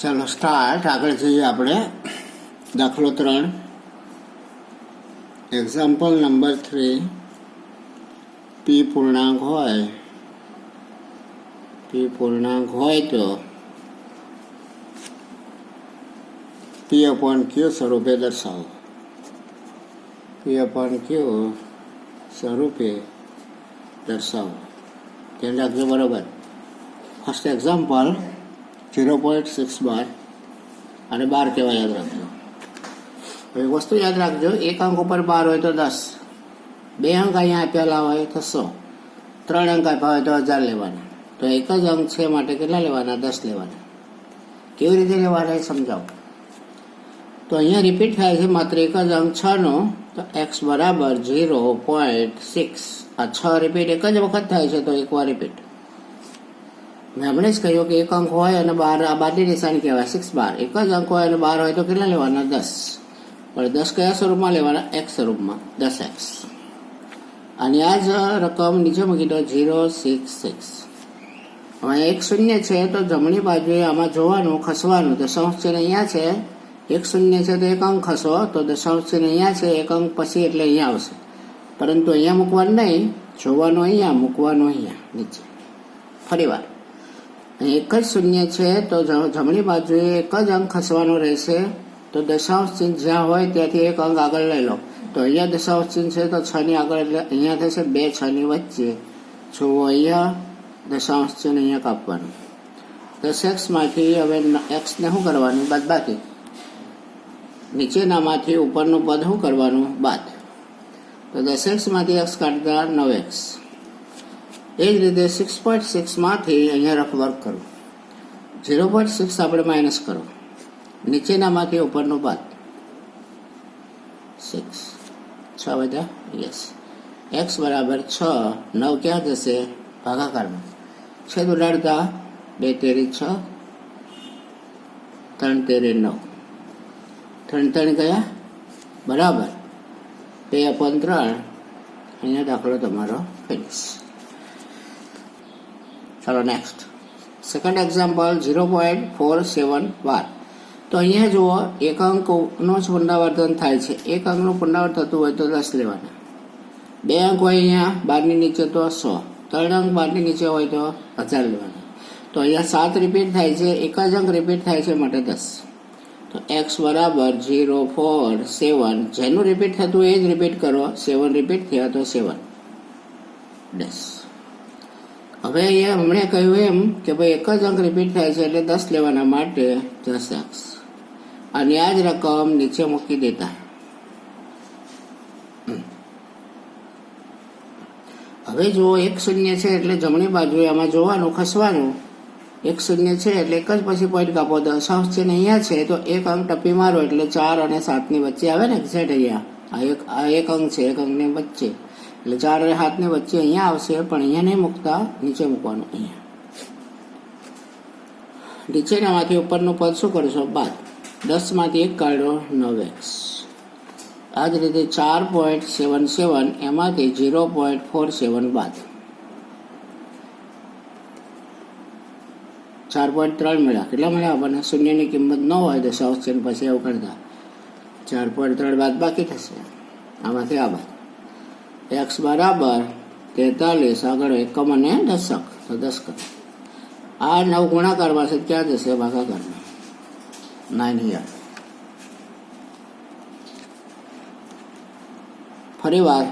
ચાલો સ્ટાર્ટ. આગળ જઈએ આપણે. દાખલો 3, એક્ઝામ્પલ નંબર 3. પી પૂર્ણાંક હોય તો પી અપોન ક્યુ સ્વરૂપે દર્શાવો. પી અપોન ક્યુ સ્વરૂપે દર્શાવો. ધ્યાન રાખજો બરાબર. ફર્સ્ટ એક્ઝામ્પલ 0.6 બાર અને 12 કહેવા યાદ રાખજો. એક વસ્તુ યાદ રાખજો, એક અંક ઉપર 12 હોય તો 10, 2 અંક અહીંયા આપેલા હોય તો 100, 3 અંક આપ્યા હોય તો 1000 લેવાના. તો એક જ અંક છે માટે કેટલા લેવાના? 10 લેવાના. કેવી રીતે લેવાના એ સમજાવો. તો અહીંયા રિપીટ થાય છે માત્ર એક જ અંક 6 નો, તો x બરાબર 0.6. આ 6 રિપીટ એક જ વખત થાય છે તો એકવાર રિપીટ. મેં હમણાં જ કહ્યું કે એક અંક હોય અને 12, આ 12ની નિશાની કહેવાય 6 બાર. એક જ અંક હોય અને 12 હોય તો કેટલા લેવાના? 10. પણ 10 કયા સ્વરૂપમાં લેવાના? x સ્વરૂપમાં, 10x. અને આ જ રકમ નીચે મૂકી દો 066. હવે એક શૂન્ય છે તો જમણી બાજુએ આમાં જોવાનું, ખસવાનું. દશાંશ ચિહ્ન અહીંયા છે, એક શૂન્ય છે તો એક અંક ખસો, તો દશાંશ ચિહ્ન અહીંયા છે, એક અંક પછી એટલે અહીંયા આવશે. પરંતુ અહીંયા મૂકવાનું નહીં, જોવાનું અહીંયા, મૂકવાનું અહીંયા નીચે. ફરી વાર, અહીં એક જ શૂન્ય છે તો જમણી બાજુએ એક જ અંક ખસવાનો રહેશે. તો દશાંશ ચિહ્ન જ્યાં હોય ત્યાંથી એક અંક આગળ લઈ લો. તો અહીંયા દશાંશ ચિહ્ન છે તો 6 ની આગળ એટલે અહીંયા થશે 2 6 ની વચ્ચે. જુઓ અહીંયા દશાંશ ચિહ્ન અહીંયા કાપવાનું. 10x માંથી હવે x ને શું કરવાનું? બાદબાકી. નીચેનામાંથી ઉપરનું પદ શું કરવાનું? બાદ. તો 10x માંથી x કાઢતા 9x. એ જ રીતે 6.6 માંથી અહીંયા રફ વર્ક કરો. 0.6 આપણે માઇનસ કરો. નીચેનામાંથી ઉપરનું બાદ. 6 6 વધ્યા? યસ. x બરાબર 6, 9 ક્યાં જશે? ભાગાકારમાં. છેદ ઉડાડતા 2 તેરી 6, 3 તેરી 9, 3 3 ગયા બરાબર 2/3. અહીંયા દાખલો તમારો ફિનિશ. ચાલો નેક્સ્ટ. સેકન્ડ એક્ઝામ્પલ 0.47 બાર. તો અહીંયા જુઓ, એક અંકનો જ પુનરાવર્તન થાય છે. એક અંકનું પુનરાવર્તન થતું હોય તો 10 લેવાના. 2 અંક હોય અહીંયા 12 ની નીચે તો 100, 3 અંક 12 ની નીચે હોય તો 1000 લેવાના. તો અહીંયા 7 રિપીટ થાય છે, એક જ અંક રિપીટ થાય છે માટે 10. તો x બરાબર 0.47. જેનું રિપીટ થતું એ જ રિપીટ કરો. 7 રિપીટ થયા તો 7 10. હવે અહીંયા હમણાં કહ્યું એમ કે ભાઈ એક જ અંક રિપીટ થાય છે એટલે 10 લેવાના માટે 10x. અને આ જ રકમ નીચે મૂકી દેતા. હવે જુઓ, એક શૂન્ય છે એટલે જમણી બાજુએ આમાં જોવાનું, ખસવાનું. એક શૂન્ય છે એટલે એક જ પછી પોઈન્ટ કાપો. દશાંશ ચિહ્ન અહીંયા છે તો એક અંક ટપી મારો એટલે 4 અને 7 ની વચ્ચે આવે ને એક્ઝેક્ટ. અહીંયા આ એક અંક છે, એક અંકની વચ્ચે એટલે 4 અને 7 ની વચ્ચે અહીંયા આવશે. પણ અહીંયા નહીં મૂકતા, નીચે મૂકવાનું. અહીંયા નીચેનામાંથી ઉપરનું પદ શું કરશો? બાદ. 10 માંથી 1 કાઢો, 9x. આ જ રીતે 4.77 એમાંથી 0.47 બાદ. 4.3 મળ્યા. કેટલા મળ્યા આપણને? શૂન્યની કિંમત ન હોય તો દશાંશ ચિહ્ન પછી એવું કરતા 4.3 બાદ બાકી થશે. આમાંથી આ બાદ. x બરાબર 43. આગળ એકમ અને દશક, તો 10 કરો. આ 9 ગુણાકારમાં છે, ક્યાં જશે? ભાગાકારમાં. 9 here. ફરી વાર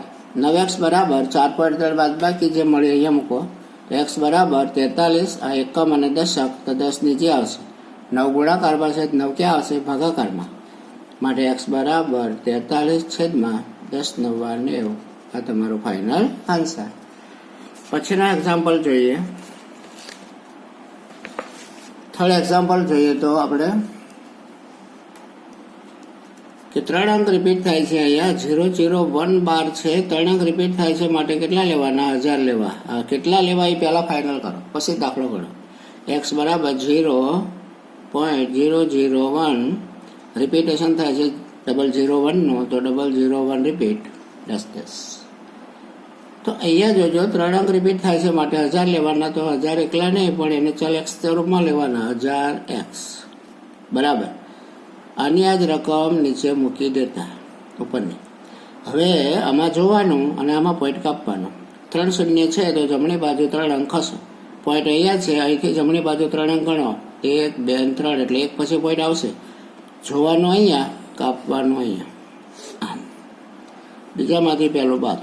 9x બરાબર 4.3 બાદ બાકી જે મળે અહીંયા મૂકો. તો x બરાબર 43. આ એકમ અને દશક, તો 10 નીચે આવશે. 9 ગુણાકારમાં છે, 9 ક્યાં આવશે? ભાગાકારમાં. માટે x બરાબર 43 છેદમાં 10 9 90. આ તમારો ફાઇનલ આન્સર. પછીના એક્ઝામ્પલ જોઈએ. થર્ડ એક્ઝામ્પલ જોઈએ તો આપણે કે 3 અંક રિપીટ થાય છે. અહીંયા 001 બાર છે, 3 અંક રિપીટ થાય છે માટે કેટલા લેવાના? 1000 લેવા. કેટલા લેવા એ પહેલા ફાઇનલ કરો, પછી દાખલો કરો. x બરાબર 0.001 રિપીટેશન થાય છે 001 નું, તો 001 રિપીટ 10 10. તો અહીંયા જોજો 3 અંક રિપીટ થાય છે માટે 1000 લેવાના. તો 1000 એકલા નહીં પણ એને ચલ x સ્વરૂપમાં લેવાના. 1000x બરાબર. આની આ જ રકમ નીચે મૂકી દેતા ઉપરની. હવે આમાં જોવાનું અને આમાં પોઈન્ટ કાપવાનો. 3 શૂન્ય છે તો જમણી બાજુ 3 અંક ખસો. પોઈન્ટ અહીંયા છે, અહીંથી જમણી બાજુ 3 અંક ગણો, 1 2 3 એટલે 1 પછી પોઈન્ટ આવશે. જોવાનું અહીંયા, કાપવાનું અહીંયા. બીજામાંથી પહેલો બાદ.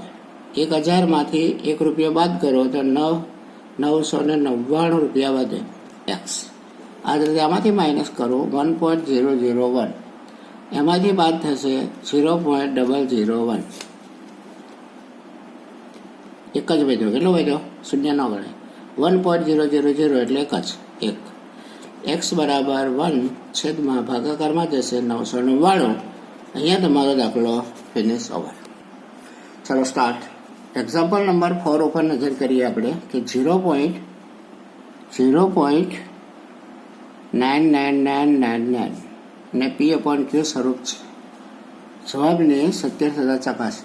1000માંથી 1 રૂપિયો બાદ કરો તો 999 રૂપિયા વધે એક્સ. આ જ રીતે આમાંથી માઇનસ કરો 1.001, એમાંથી બાદ થશે 0.001. એક જ વધ્યો. કેટલો વધ્યો? શૂન્ય ન ગણાય. 1.000 એટલે એક જ, 1. એક્સ બરાબર 1 છેદમાં ભાગાકારમાં જશે 999. અહીંયા તમારો દાખલો ફિનિશ ઓવર. ચાલો સ્ટાર્ટ. એક્ઝામ્પલ નંબર 4 ઉપર નજર કરીએ આપણે કે 0.9999 ને P/Q સ્વરૂપ છે. જવાબને સત્ય થતા ચકાસો.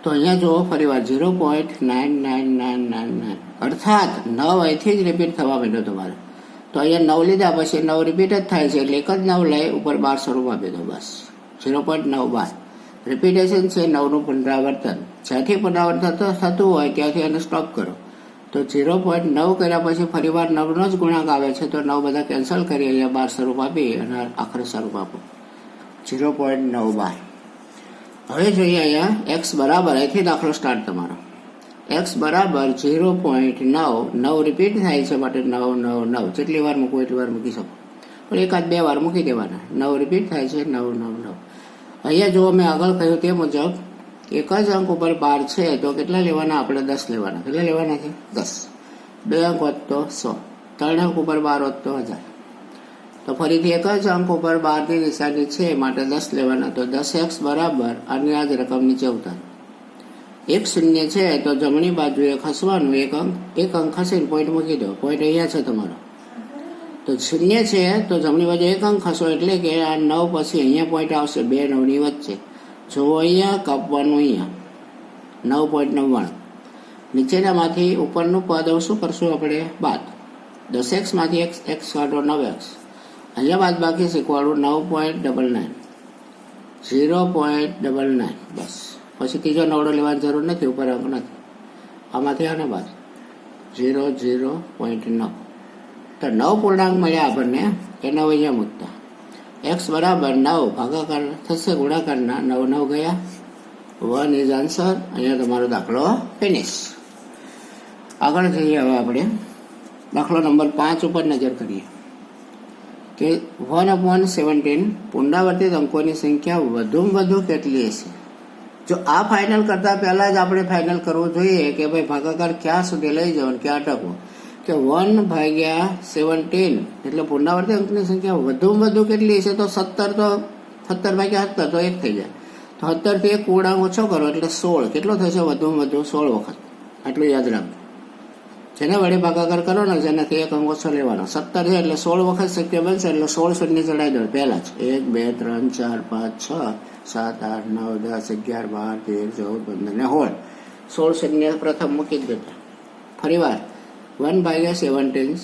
તો અહીંયા જુઓ ફરીવાર 0.99999 અર્થાત 9 અહીંથી જ રિપીટ થવા માંડ્યો તમારે. તો અહીંયા 9 લીધા પછી 9 રિપીટ જ થાય છે એટલે એક જ 9 લઈ ઉપર 12 સ્વરૂપ આપી દો બસ. 0.92 રિપીટેશન છે 9નું પુનરાવર્તન. જ્યાંથી પુનરાવર્તન થતું હોય ત્યાંથી એને સ્ટોપ કરો. તો 0.9 કર્યા પછી ફરીવાર 9નો જ ગુણાંક આવે છે તો 9 બધા કેન્સલ કરી અહીંયા 12 સ્વરૂપ આપી અને આખરે સ્વરૂપ આપો 0.92. હવે જોઈએ અહીંયા એક્સ બરાબર, અહીંથી દાખલો સ્ટાર્ટ તમારો. એક્સ બરાબર 0.9 રિપીટ થાય છે માટે 999 જેટલી વાર મૂકવું એટલી વાર મૂકી શકો, પણ એકાદ 2 વાર મૂકી દેવાના. 9 રિપીટ થાય છે 999. અહીંયા જો મેં આગળ કહ્યું તે મુજબ એક જ અંક ઉપર 12 છે તો કેટલા લેવાના? આપણે 10 લેવાના. કેટલા લેવાના છે? 10. 2 અંક હોત તો 100, 3 અંક ઉપર 12 હોત તો 1000. તો ફરીથી એક જ અંક ઉપર 12ની નિશાની છે માટે 10 લેવાના. તો 10x બરાબર આની આ જ રકમ નીચે ઉતારો. 1 શૂન્ય છે તો જમણી બાજુએ ખસવાનું, એક અંક ખસીને પોઈન્ટ મૂકી દો. પોઈન્ટ અહીંયા છે તમારો. તો શૂન્ય છે તો જમણી બાજુ એક અંક ખસો એટલે કે આ 9 પછી અહીંયા પોઈન્ટ આવશે 2 9ની વચ્ચે. જોવો અહીંયા, કાપવાનું અહીંયા 9.99. નીચેનામાંથી ઉપરનું પદ શું કરશું આપણે? બાદ. 10xમાંથી x કાઢો 9x. અહીંયા બાદ બાકી શીખવાડું 9.99 0.99 બસ. પછી ત્રીજો નવડો લેવાની જરૂર નથી, ઉપર અંક નથી. આમાંથી આને બાદ 0.9. તો 9 પૂર્ણાંક મળ્યા આપણને એ 9 અહીંયા મૂકતા. એક્સ બરાબર 9 ભાગાકાર થશે ગુણાકારના 9 9 ગયા. 1 ઇઝ આન્સર. અહીંયા તમારો દાખલો ફિનિશ. આગળ જઈએ હવે આપણે દાખલો નંબર 5 ઉપર નજર કરીએ કે 1/17 પુનરાવર્તિત અંકોની સંખ્યા વધુમાં વધુ કેટલી હશે? જો આ ફાઇનલ કરતા પહેલા જ આપણે ફાઇનલ કરવું જોઈએ કે ભાઈ ભાગાકાર ક્યાં સુધી લઈ જવાનું, ક્યાં અટકવું. કે 1/17 એટલે પુનરાવર્તિત અંકની સંખ્યા વધુમાં વધુ કેટલી હશે? તો 17 તો 17/17 તો 1 થઈ જાય. તો 17 થી 1 પૂર્ણાંક ઓછો કરો એટલે 16. કેટલો થશે વધુમાં વધુ? 16 વખત. આટલું યાદ રાખજો. જેને વડે ભાગાકાર કરો ને જેનાથી 1 અંક ઓછો લેવાનો. 17 છે એટલે 16 વખત શક્ય બનશે એટલે 16 શૂન્ય ચડાવી દો પહેલા જ. 1 2 3 4 5 6 7 8 9 10 11 12 13 14 15 ને હોળ 16 શૂન્ય પ્રથમ મૂકી જ દેતા. ફરીવાર 1/17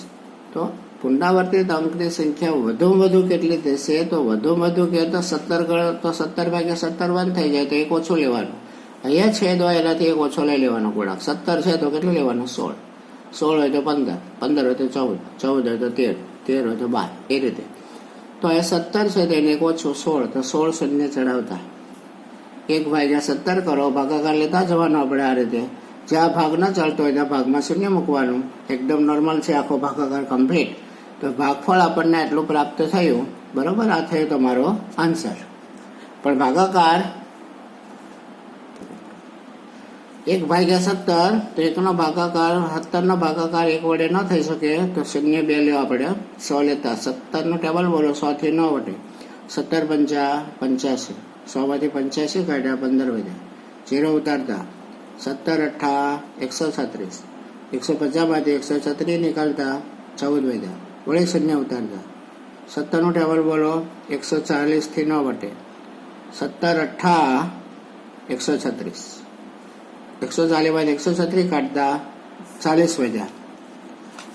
તો પુનરાવર્તિત અંકની સંખ્યા વધુમાં વધુ કેટલી થશે? તો વધુમાં વધુ કે તો 17 ગણો તો 17/17 1 થઈ જાય તો 1 ઓછું લેવાનું. અહીંયા છેદ હોય એનાથી 1 ઓછો લઈ લેવાનો ગુણાંક. 17 છે તો કેટલું લેવાનું? 16. 16 હોય તો 15, 15 હોય તો 14, 14 હોય તો 13, 13 હોય તો 12 એ રીતે. તો એ 17 છે તો એને 1 ઓછું 16 તો 16 શૂન્ય ચડાવતા 1/17 કરો. ભાગાકાર લેતા જવાનો આપણે આ રીતે. જ્યાં ભાગ ન ચાલતો હોય ત્યાં ભાગમાં શૂન્ય મૂકવાનું. એકદમ નોર્મલ છે આખો ભાગાકાર કમ્પ્લીટ. તો ભાગફળ આપણને એટલું પ્રાપ્ત થયું. બરોબર, આ થયો તમારો આન્સર. પણ ભાગાકાર 1/17 તો 1નો ભાગાકાર 17નો ભાગાકાર 1 વડે ન થઈ શકે તો 0 2 લેવા પડે. 100 લેતા 17નું ટેબલ બોલો. 100 થી 9 વડે 17 5 85. 100 માંથી 85 કાઢ્યા 15 વધ્યા. 0 ઉતારતા 17 8 136. 150 માંથી 136 નીકળતા 14 વધ્યા. વળી 0 ઉતારતા 17નું ટેબલ બોલો. 140 થી 9 વટે 17 8 136. 140 માંથી 136 કાઢતા 40 વધ્યા.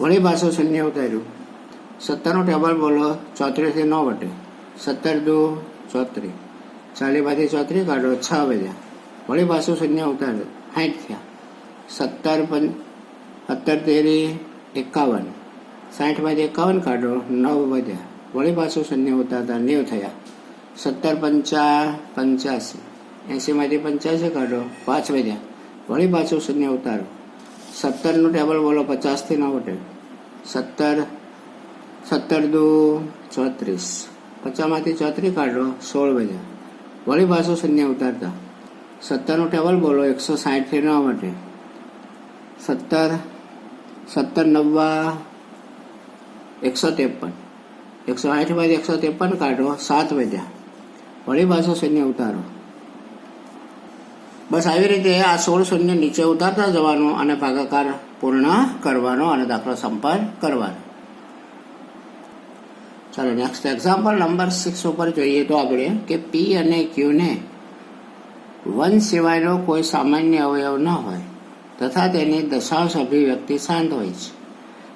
વળી પાછું 0 ઉતાર્યું. 17નું ટેબલ બોલો. 34 થી 9 વટે. 17 દુ 34. 40 માંથી 34 કાઢો, 6 વધ્યા. વળી પાછું શૂન્ય ઉતારો, 60 થયા. 17 તેરી 51. 60 માંથી 51 કાઢો, 9 વધ્યા. વળી પાછું શૂન્ય ઉતારતા 90 થયા. 17 પંચા 85. 80 માંથી 85 કાઢો, 5 વધ્યા. વળી પાછું શૂન્ય ઉતારો. 17નું ટેબલ બોલો. 50 થી 9 વટે. 17 દુ 34. 50 માંથી 34 કાઢો, 16 વધ્યા. વળી પાછું શૂન્ય ઉતારતા. 17નું ટેબલ બોલો. 160 થી 9 વટે. 17 9 153. 160 માંથી 153 કાઢો, 7 વધ્યા. વળી પાછું શૂન્ય ઉતારો. બસ આવી રીતે આ 16 શૂન્ય નીચે ઉતારતા જવાનું અને ભાગાકાર પૂર્ણ કરવાનો અને દાખલો સંપન્ન કરવાનો. ચાલો નેક્સ્ટ એક્ઝામ્પલ નંબર 6 ઉપર જોઈએ તો આપણે કે પી અને ક્યુને 1 સિવાયનો કોઈ સામાન્ય અવયવ ન હોય તથા તેની દશાંશ અભિવ્યક્તિ શાંત હોય છે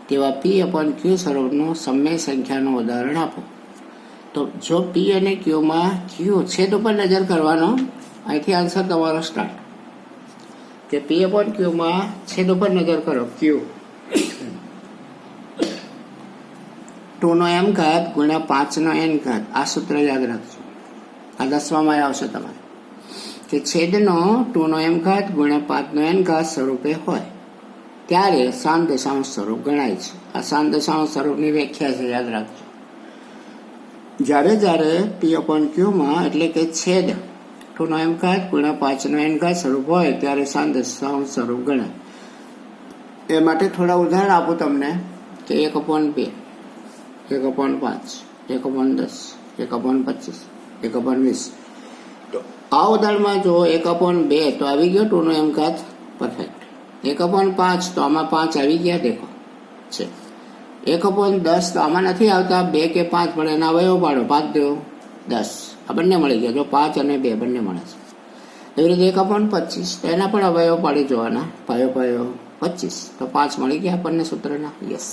તેવા પી અપોન ક્યુ સ્વરૂપનું સમય સંખ્યાનું ઉદાહરણ આપો. તો જો પી અને ક્યુમાં ક્યુ છેદ ઉપર નજર કરવાનો, અહીંથી આન્સર તમારો સ્ટાર્ટ. કે પી અપોન ક્યુમાં છેદ ઉપર નજર કરો. ક્યુ 2નો m ઘાત ગુણ્યા 5નો n ઘાત. આ સૂત્ર યાદ રાખજો, આ 10માં આવશે તમારે. કે છેદનો 2નો m ઘાત ગુણ્યા 5નો n ઘાત સ્વરૂપે હોય ત્યારે શાંત દશાંશ સ્વરૂપ ગણાય છે. આ શાંત દશાંશ સ્વરૂપની વ્યાખ્યા છે, યાદ રાખજો. જ્યારે પી અપોન ક્યુમાં એટલે કે છેદ 2નો m ઘાત ગુણ્યા 5નો n ઘાત સ્વરૂપ હોય ત્યારે શાંત દશાંશ સ્વરૂપ ગણાય. એ માટે થોડા ઉદાહરણ આપું તમને. કે 1/2, 1/5, 1/10, 1/25, 1/20. તો આ ઉદાહરણમાં જો 1/2 તો આવી ગયો 2નો m ઘાત પરફેક્ટ. 1/5 તો આમાં 5 આવી ગયા દેખો છે. 1/10 તો આમાં નથી આવતા, 2 કે 5 પણ એના અવયવ પાડો. 5 દો 10, આ બંને મળી ગયા. જો 5 અને 2 બંને મળે છે. એવી રીતે 1/25 તો એના પણ અવયવ પાડી જોવાના. પાયો 25 તો 5 મળી ગયા આપણને સૂત્રના. યસ.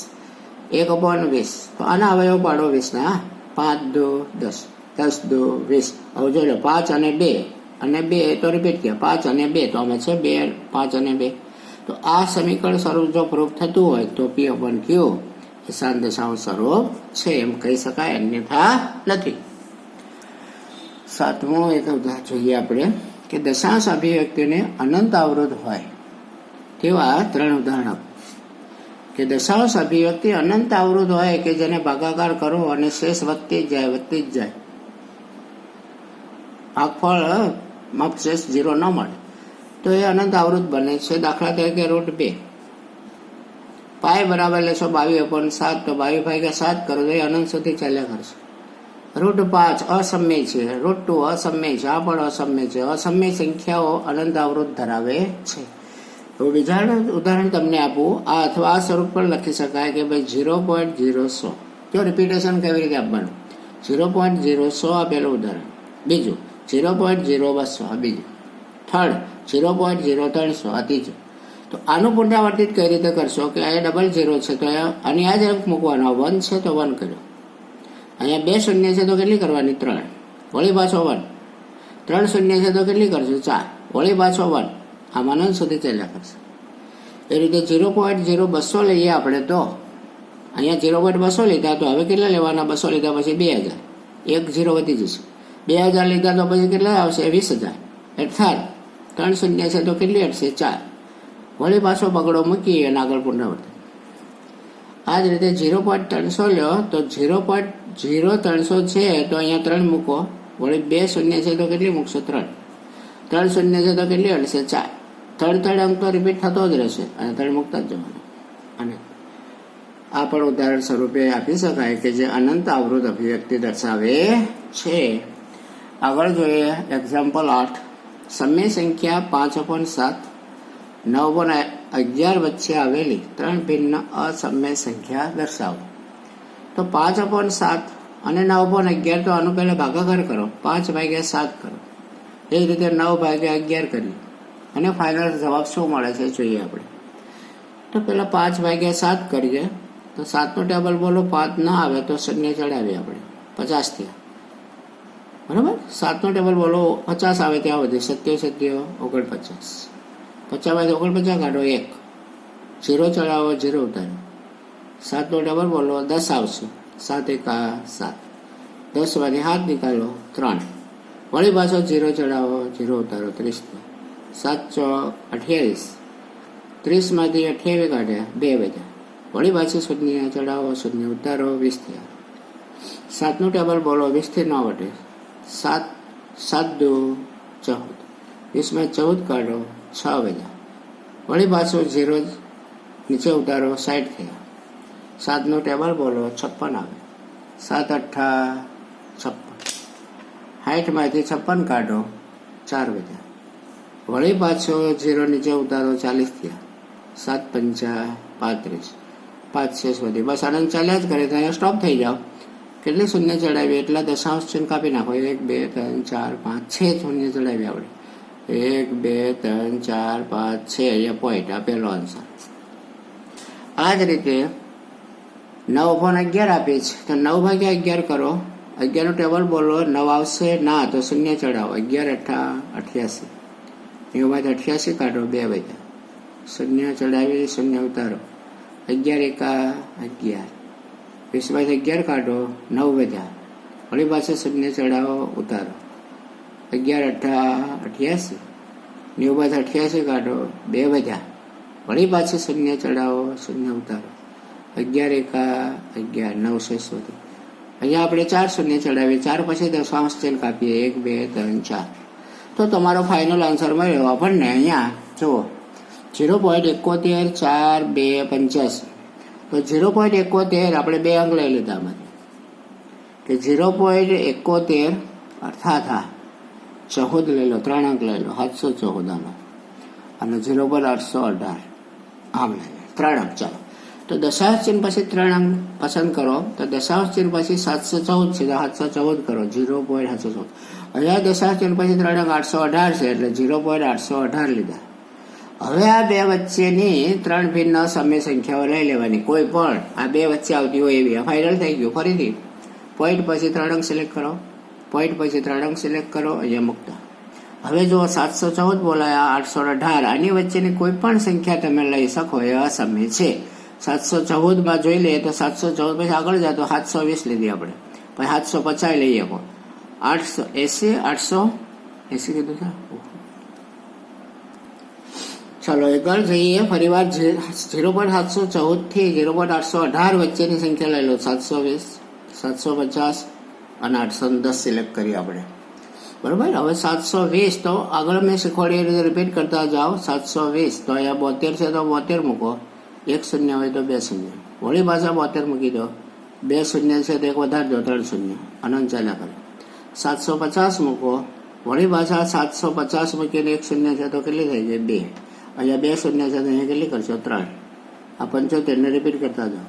1/20 તો આના અવયવ પાડો 20ના. 5 દો 10, 10 દો 20. હવે જોઈ લો 5 અને 2 અને 2 તો રિપીટ ગયા. 5 અને 2 તો આમાં છે 2, 5 અને 2. તો આ સમીકરણ સ્વરૂપ જો પ્રૂફ થતું હોય તો પી અપોન ક્યુ એ શાંત દશાંશ સ્વરૂપ છે એમ કહી શકાય, અન્યથા નથી. 7મું એક ઉદાહરણ જોઈએ આપણે કે દશાંશ અભિવ્યક્તિને અનંત અવરોધ હોય તેવા 3 ઉદાહરણ આપો. કે દશાંશ અભિવ્યક્તિ અનંત અવરોધ હોય કે જેને ભાગાકાર કરો અને શેષ વધતી જ જાય. ભાગફળ માં શેષ 0 ન મળે તો એ અનંત અવરોધ બને છે. દાખલા તરીકે √2. પાય બરાબર લેશો 22/7 તો 22/7 કરો તો એ અનંત સુધી ચાલ્યા કરશે. √5 અસમય છે, √2 અસમય છે, આ પણ અસમય છે. અસમય સંખ્યાઓ અનંત અવરોધ ધરાવે છે. તો બીજા ઉદાહરણ તમને આપું. આ અથવા આ સ્વરૂપ પણ લખી શકાય કે ભાઈ 0.0100. જો રિપીટેશન કેવી રીતે આપવાનું. 0.0100 આ પહેલું ઉદાહરણ. બીજું 0.0200 આ બીજું. થર્ડ 0.0300 આ ત્રીજું. તો આનું પુનરાવર્તિત કઈ રીતે કરશો કે અહીંયા 00 છે તો આની આ જ અંક મૂકવાનો. 1 છે તો 1 કર્યો. અહીંયા 2 શૂન્ય છે તો કેટલી કરવાની? 3. વળી પાછો 1. 3 શૂન્ય છે તો કેટલી કરશો? 4. વળી પાછો 1. આમ અનંત સુધી ચાલ્યા કરશે. એ રીતે 0.0200 લઈએ આપણે તો અહીંયા 0.200 લીધા તો હવે કેટલા લેવાના? 200 લીધા પછી 2000. 1 0 વધી જશે. 2000 લીધા તો પછી કેટલા આવશે? 20000. અર્થાત 3 શૂન્ય છે તો કેટલી હટશે? 4. વળી પાછો બગડો મૂકી અને આગળ પુનરાવર્તન. આ જ રીતે 0.300 લ્યો તો 0.0300 છે તો અહીંયા 3 મૂકો. વળી 2 શૂન્ય છે તો કેટલી મૂકશો? 3. 3 શૂન્ય છે તો કેટલી હટશે? 4. 3 અંક તો રિપીટ થતો જ રહેશે અને 3 મૂકતા જ જવાનું. અને આ પણ ઉદાહરણ સ્વરૂપે આપી શકાય કે જે અનંત અવરોધ અભિવ્યક્તિ દર્શાવે છે. આગળ જોઈએ એક્ઝામ્પલ 8. સમય સંખ્યા 5/7, 9/11 વચ્ચે આવેલી 3 ભિન્ન અસમય સંખ્યા દર્શાવો. તો 5/7 અને 9/11 તો આનું પહેલા ભાગાકાર કરો. 5/7 કરો. એ જ રીતે 9/11 કરીએ અને ફાઇનલ જવાબ શું મળે છે જોઈએ આપણે. તો પહેલા 5/7 કરીએ તો 7નું ટેબલ બોલો 5 ના આવે તો શૂન્ય ચડાવીએ આપણે, 50 થયા. બરાબર. 7નું ટેબલ બોલો 50 આવે ત્યાં સુધી 7 49. 50 49 કાઢો 1, 0 ચડાવો 0 ઉતારો. 7નું ટેબલ બોલો 10 આવશે, 7 એકા 7, 10 માંથી 7 નીકાળો 3, વળી પાછો 0 ચડાવો 0 ઉતારો 30. 7 ચોક 28, 30 માંથી 28 કાઢ્યા 2 વધ્યા, વળી પાછું શૂન્ય ચડાવો 0 ઉતારો 20 થયા. 7નું ટેબલ બોલો 20 થી 9 વટે, 7 7 2 14, 20 માં 14 કાઢો 6 વધ્યા, વળી પાછું 0 નીચે ઉતારો 60 થયા. 7નું ટેબલ બોલો 56 આવે, 7 8 56, 60 માંથી 56 કાઢો 4 વધ્યા, વળી પાછો 0 નીચે ઉતારો 40 થયા. 7 5 35, 5 6 વધી. બસ આનંદ ચાલ્યા જ કરે તો અહીંયા સ્ટોપ થઈ જાઓ. કેટલી શૂન્ય ચડાવી એટલા દશાંશ ચિહ્ન કાપી નાખો. 1 2 3 4 5 6 શૂન્ય ચડાવી આપણે. 1 2 3 4 5 6 અહીંયા પોઈન્ટ, આ પહેલો આન્સર. આ જ રીતે 9/11 આપી છે તો 9/11 કરો. 11નું ટેબલ બોલો 9 આવશે ના તો શૂન્ય ચડાવો. 11 8 88, 90 કાઢો 2 વધ્યા, શૂન્ય ચડાવી 0 ઉતારો. 11 એકા 11, 20 માંથી 11 કાઢો 9 વધ્યા, વળી પાછું શૂન્ય ચડાવો ઉતારો. 11 8 88, 90 માંથી 88 કાઢો 2 વધ્યા, વળી પાછું શૂન્ય ચડાવો 0 ઉતારો. 11 એકા 11, 9 શેષ વધી. અહીંયા આપણે 4 શૂન્ય ચડાવીએ, 4 પછી દશાંશ ચિહ્ન કાપીએ 1 2 3 4. તો તમારો ફાઇનલ આન્સર મળ્યો આપણને. અહીંયા જુઓ 0.71 4 2 85. તો 0.71 આપણે 2 અંક લઈ લીધા આમાંથી કે 0.71 અર્થાત 14 લઈ લો, 3 અંક લઈ લો 714 આનો, અને 0.818 આમ લઈ લો 3 અંક. ચાલો તો દશાંશ ચિહ્ન પછી 3 અંક પસંદ કરો. તો દશાંશ ચિહ્ન પછી 714 છે તો 714 કરો 0.714. અહીંયા દશાંશ ચિહ્ન પછી 3 અંક 818 છે એટલે 0.818 લીધા. હવે આ બે વચ્ચેની 3 ભિન્ન સમય સંખ્યાઓ લઈ લેવાની, કોઈ પણ આ બે વચ્ચે આવતી હોય એવી. ફાઇનલ થઈ ગયું. ફરીથી પોઈન્ટ પછી 3 અંક સિલેક્ટ કરો, પોઈન્ટ પછી 3 અંક સિલેક્ટ કરો, અહીંયા મૂકતા. હવે જો 714 બોલાયા 818, આની વચ્ચેની કોઈ પણ સંખ્યા તમે લઈ શકો એ અસમય છે. 714 જોઈ લઈએ તો 714 પછી આગળ જાય તો 720 લીધી આપણે, પછી 750 લઈ શકો, 880 કીધું છે. ચાલો આગળ જઈએ. ફરી વાર 0.714 થી 0.818 વચ્ચેની સંખ્યા લઈ લો. 720, 750 અને 810 સિલેક્ટ કરી આપણે. બરોબર. હવે 720 તો આગળ મેં શીખવાડી એ રીતે રિપીટ કરતા જાઓ. 720 તો અહીંયા 72 છે તો 72 મૂકો, 1 શૂન્ય હોય તો 2 શૂન્ય, વળી પાછા 72 મૂકી દો, 2 શૂન્ય છે તો 1 વધારી દો, 3 શૂન્ય, અનંત ચાલ્યા કરે. 750 મૂકો, વળી પાછા 750 મૂકીને 1 શૂન્ય છે તો કેટલી થઈ જાય 2, અહીંયા 2 શૂન્ય છે તો અહીંયા કેટલી કરશો 3. આ 75 ને રિપીટ કરતા જાઓ.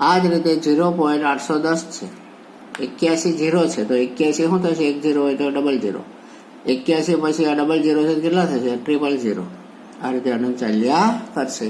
આ જ રીતે 0.810 છે, 81 0 છે તો 81 શું થશે, 1 0 હોય તો 00, 81 પછી આ 00 છે કેટલા થશે 000. આ રીતે અનંત ચાલ્યા કરશે.